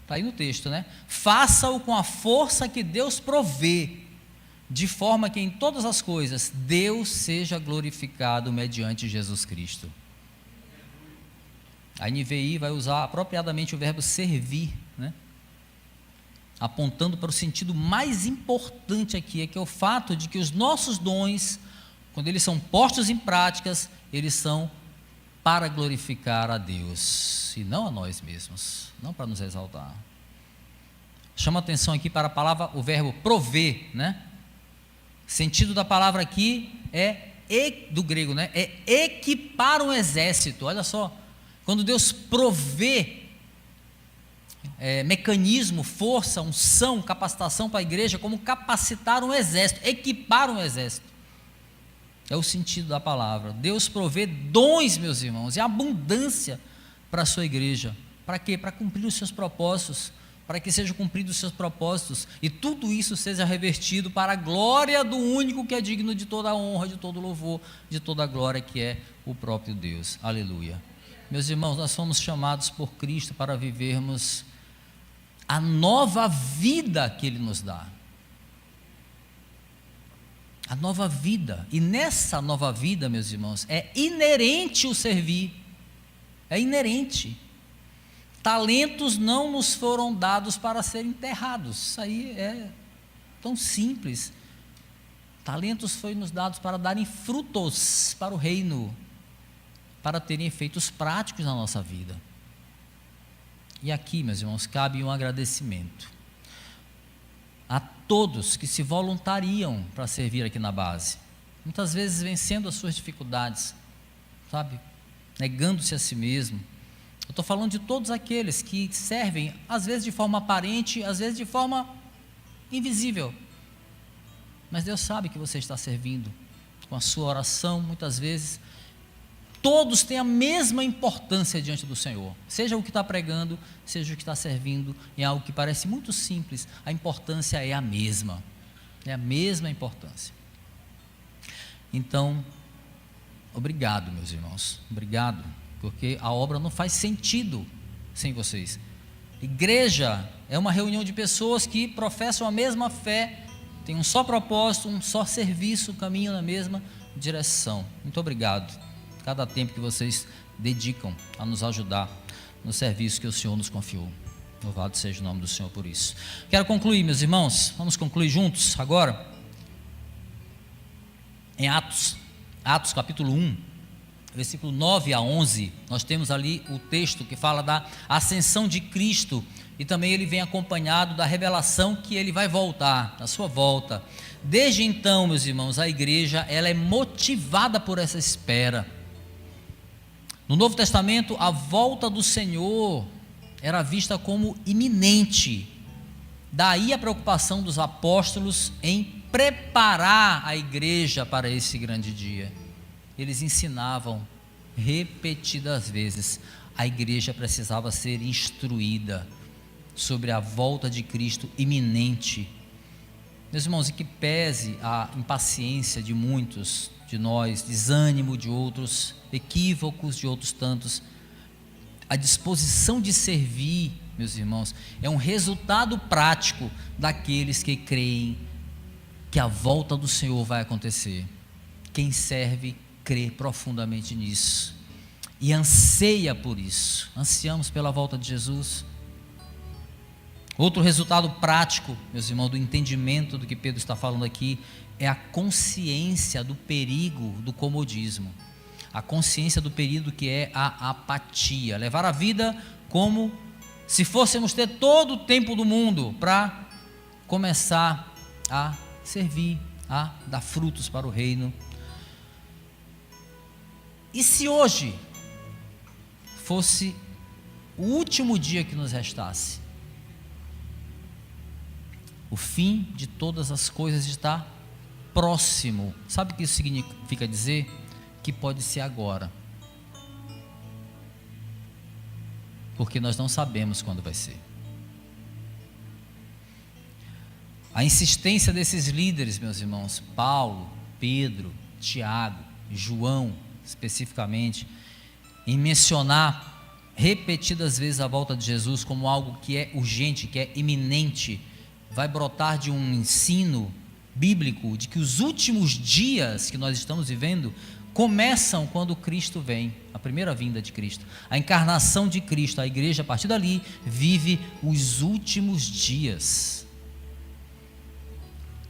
está aí no texto, faça-o com a força que Deus provê, de forma que em todas as coisas Deus seja glorificado mediante Jesus Cristo. A NVI vai usar apropriadamente o verbo servir, apontando para o sentido mais importante aqui, que é o fato de que os nossos dons, quando eles são postos em práticas, eles são para glorificar a Deus, e não a nós mesmos, não para nos exaltar. Chama atenção aqui para a palavra, o verbo prover, O sentido da palavra aqui do grego, é equipar um exército. Olha só, quando Deus provê mecanismo, força, unção, capacitação para a igreja, como capacitar um exército, equipar um exército. É o sentido da palavra. Deus provê dons, meus irmãos, e abundância para a sua igreja. Para quê? Para cumprir os seus propósitos, para que sejam cumpridos os seus propósitos, e tudo isso seja revertido para a glória do único que é digno de toda a honra, de todo louvor, de toda a glória, que é o próprio Deus. Aleluia. Meus irmãos, nós somos chamados por Cristo para vivermos a nova vida que Ele nos dá. A nova vida. E nessa nova vida, meus irmãos, é inerente o servir. É inerente. Talentos não nos foram dados para serem enterrados. Isso aí é tão simples. Talentos foram nos dados para darem frutos para o reino, para terem efeitos práticos na nossa vida. E aqui, meus irmãos, cabe um agradecimento a todos que se voluntariam para servir aqui na base, muitas vezes vencendo as suas dificuldades, negando-se a si mesmo. Eu estou falando de todos aqueles que servem, às vezes de forma aparente, às vezes de forma invisível, mas Deus sabe que você está servindo com a sua oração, muitas vezes. Todos têm a mesma importância diante do Senhor, seja o que está pregando, seja o que está servindo, em algo que parece muito simples, a importância é a mesma importância. Então, obrigado, meus irmãos, obrigado porque a obra não faz sentido sem vocês. Igreja é uma reunião de pessoas que professam a mesma fé, tem um só propósito, um só serviço, caminham na mesma direção. Muito obrigado. Cada tempo que vocês dedicam a nos ajudar no serviço que o Senhor nos confiou. Louvado seja o nome do Senhor por isso. Quero concluir, meus irmãos, vamos concluir juntos agora. Em Atos capítulo 1, versículo 9 a 11, nós temos ali o texto que fala da ascensão de Cristo, e também ele vem acompanhado da revelação que ele vai voltar, da sua volta. Desde então, meus irmãos, a igreja, ela é motivada por essa espera. No Novo Testamento, a volta do Senhor era vista como iminente. Daí a preocupação dos apóstolos em preparar a igreja para esse grande dia. Eles ensinavam repetidas vezes, a igreja precisava ser instruída sobre a volta de Cristo iminente. Meus irmãos, e que pese a impaciência de muitos de nós, desânimo de outros, equívocos de outros tantos, a disposição de servir, meus irmãos, é um resultado prático daqueles que creem que a volta do Senhor vai acontecer. Quem serve crê profundamente nisso e anseia por isso. Ansiamos pela volta de Jesus. Outro resultado prático, meus irmãos, do entendimento do que Pedro está falando aqui, é a consciência do perigo do comodismo, a consciência do perigo que é a apatia, levar a vida como se fôssemos ter todo o tempo do mundo para começar a servir, a dar frutos para o reino. E se hoje fosse o último dia que nos restasse? O fim de todas as coisas está próximo. Sabe o que isso significa dizer? Que pode ser agora. Porque nós não sabemos quando vai ser. A insistência desses líderes, meus irmãos, Paulo, Pedro, Tiago, João, especificamente, em mencionar repetidas vezes a volta de Jesus como algo que é urgente, que é iminente, vai brotar de um ensino bíblico de que os últimos dias que nós estamos vivendo começam quando Cristo vem, a primeira vinda de Cristo, a encarnação de Cristo. A igreja, a partir dali, vive os últimos dias.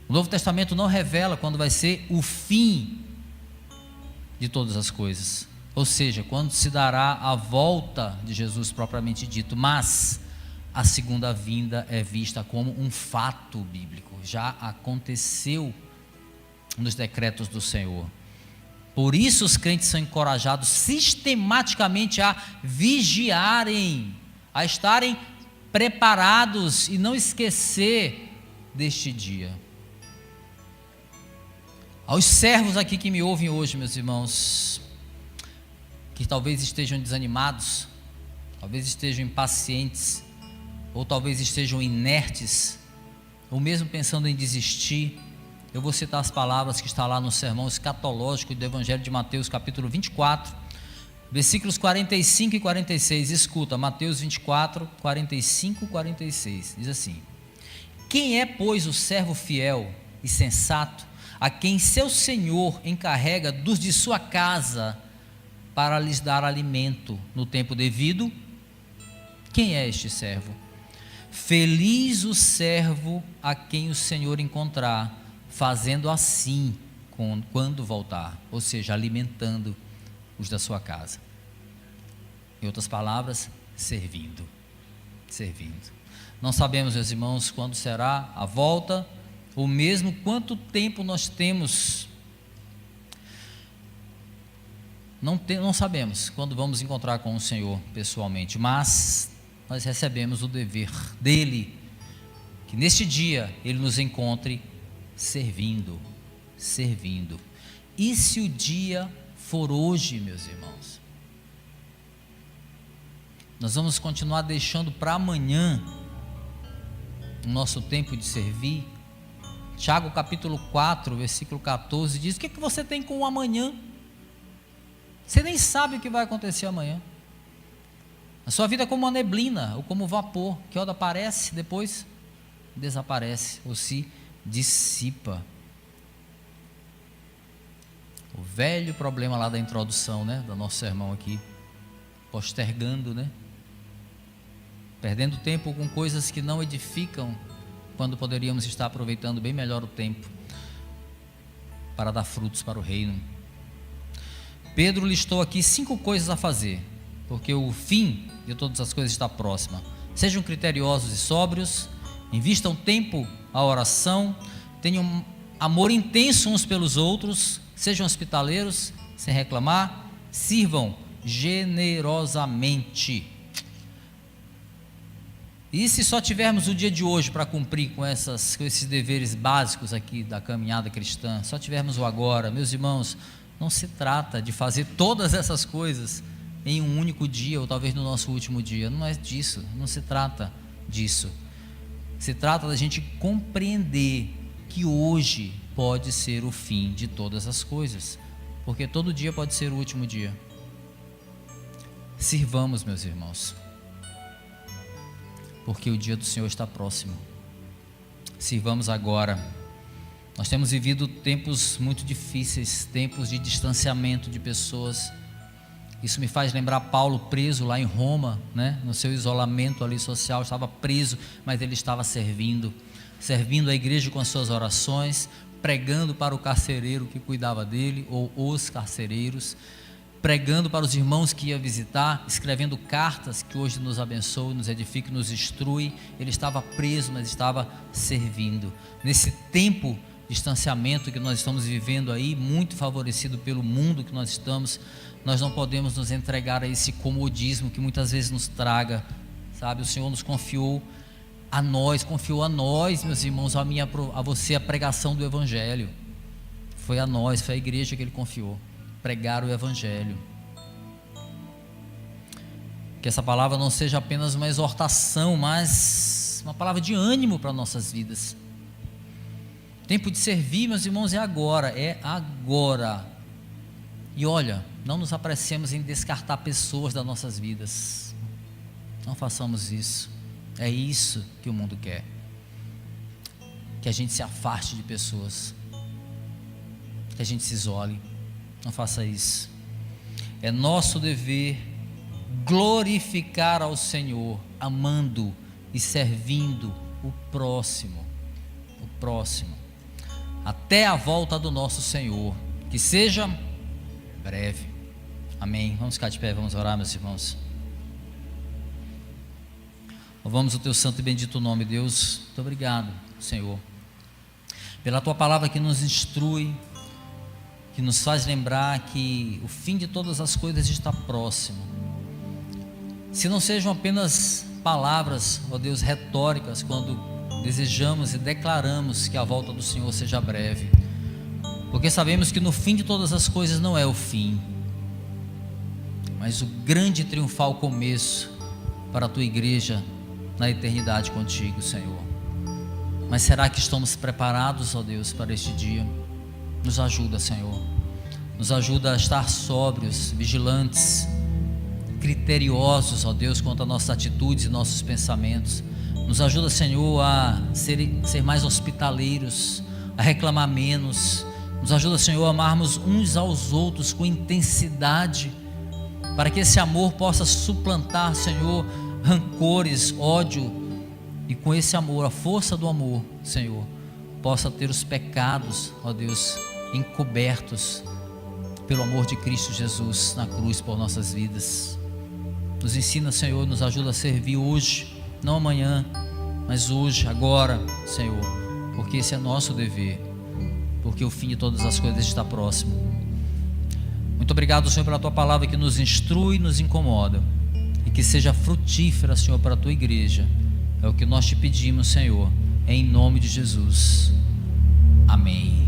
O Novo Testamento não revela quando vai ser o fim de todas as coisas, ou seja, quando se dará a volta de Jesus propriamente dito, mas a segunda vinda é vista como um fato bíblico, já aconteceu nos decretos do Senhor. Por isso os crentes são encorajados sistematicamente a vigiarem, a estarem preparados e não esquecer deste dia. Aos servos aqui que me ouvem hoje, meus irmãos, que talvez estejam desanimados, talvez estejam impacientes, ou talvez estejam inertes, ou mesmo pensando em desistir, eu vou citar as palavras que está lá no sermão escatológico do Evangelho de Mateus, capítulo 24, versículos 45 e 46. Escuta, Mateus 24, 45 e 46, diz assim: quem é, pois, o servo fiel e sensato, a quem seu senhor encarrega dos de sua casa para lhes dar alimento no tempo devido? Quem é este servo? Feliz o servo a quem o Senhor encontrar fazendo assim quando voltar, ou seja, alimentando os da sua casa. Em outras palavras, servindo. Não sabemos, meus irmãos, quando será a volta, ou mesmo quanto tempo nós temos. Não sabemos quando vamos encontrar com o Senhor pessoalmente, mas nós recebemos o dever dele, que neste dia ele nos encontre servindo. E se o dia for hoje, meus irmãos, nós vamos continuar deixando para amanhã o nosso tempo de servir? Tiago capítulo 4, versículo 14 diz: o que você tem com o amanhã? Você nem sabe o que vai acontecer amanhã. A sua vida é como uma neblina, ou como vapor, que hora aparece, depois desaparece, ou se dissipa. O velho problema lá da introdução, né, do nosso sermão aqui, postergando, né, perdendo tempo com coisas que não edificam, quando poderíamos estar aproveitando bem melhor o tempo para dar frutos para o reino. Pedro listou aqui 5 coisas a fazer, porque o fim de todas as coisas está próximo. Sejam criteriosos e sóbrios, invistam tempo à oração, tenham amor intenso uns pelos outros, sejam hospitaleiros, sem reclamar, sirvam generosamente. E se só tivermos o dia de hoje para cumprir com esses deveres básicos aqui da caminhada cristã, só tivermos o agora, meus irmãos, não se trata de fazer todas essas coisas em um único dia, ou talvez no nosso último dia, não é disso, não se trata disso. Se trata da gente compreender que hoje pode ser o fim de todas as coisas, porque todo dia pode ser o último dia. Sirvamos, meus irmãos, porque o dia do Senhor está próximo. Sirvamos agora. Nós temos vivido tempos muito difíceis, tempos de distanciamento de pessoas. Isso me faz lembrar Paulo preso lá em Roma, né? No seu isolamento ali social, estava preso, mas ele estava servindo a igreja com as suas orações, pregando para o carcereiro que cuidava dele, ou os carcereiros, pregando para os irmãos que ia visitar, escrevendo cartas que hoje nos abençoam, nos edifica, nos instrui. Ele estava preso, mas estava servindo. Nesse tempo de distanciamento que nós estamos vivendo aí, muito favorecido pelo mundo que nós estamos, nós não podemos nos entregar a esse comodismo que muitas vezes nos traga, sabe? O Senhor nos confiou a nós, meus irmãos, a você a pregação do Evangelho. Foi a nós, foi a igreja que Ele confiou, pregar o Evangelho. Que essa palavra não seja apenas uma exortação, mas uma palavra de ânimo para nossas vidas. Tempo de servir, meus irmãos, é agora. E olha, não nos apressemos em descartar pessoas das nossas vidas. Não façamos isso. É isso que o mundo quer, que a gente se afaste de pessoas, que a gente se isole. Não faça isso. É nosso dever glorificar ao Senhor, amando e servindo o próximo, até a volta do nosso Senhor, que seja breve. Amém. Vamos ficar de pé, vamos orar, meus irmãos. Louvamos o teu santo e bendito nome, Deus. Muito obrigado, Senhor, pela tua palavra que nos instrui, que nos faz lembrar que o fim de todas as coisas está próximo. Se não sejam apenas palavras, ó Deus, retóricas, quando desejamos e declaramos que a volta do Senhor seja breve, porque sabemos que no fim de todas as coisas não é o fim, mas o grande e triunfal começo para a tua igreja na eternidade contigo, Senhor. Mas será que estamos preparados, ó Deus, para este dia? Nos ajuda, Senhor, nos ajuda a estar sóbrios, vigilantes, criteriosos, ó Deus, quanto às nossas atitudes e nossos pensamentos. Nos ajuda, Senhor, a ser mais hospitaleiros, a reclamar menos. Nos ajuda, Senhor, a amarmos uns aos outros com intensidade, para que esse amor possa suplantar, Senhor, rancores, ódio, e com esse amor, a força do amor, Senhor, possa ter os pecados, ó Deus, encobertos pelo amor de Cristo Jesus na cruz por nossas vidas. Nos ensina, Senhor, nos ajuda a servir hoje, não amanhã, mas hoje, agora, Senhor, porque esse é nosso dever, porque o fim de todas as coisas está próximo. Muito obrigado, Senhor, pela tua palavra que nos instrui e nos incomoda, e que seja frutífera, Senhor, para a tua igreja. É o que nós te pedimos, Senhor, em nome de Jesus. Amém.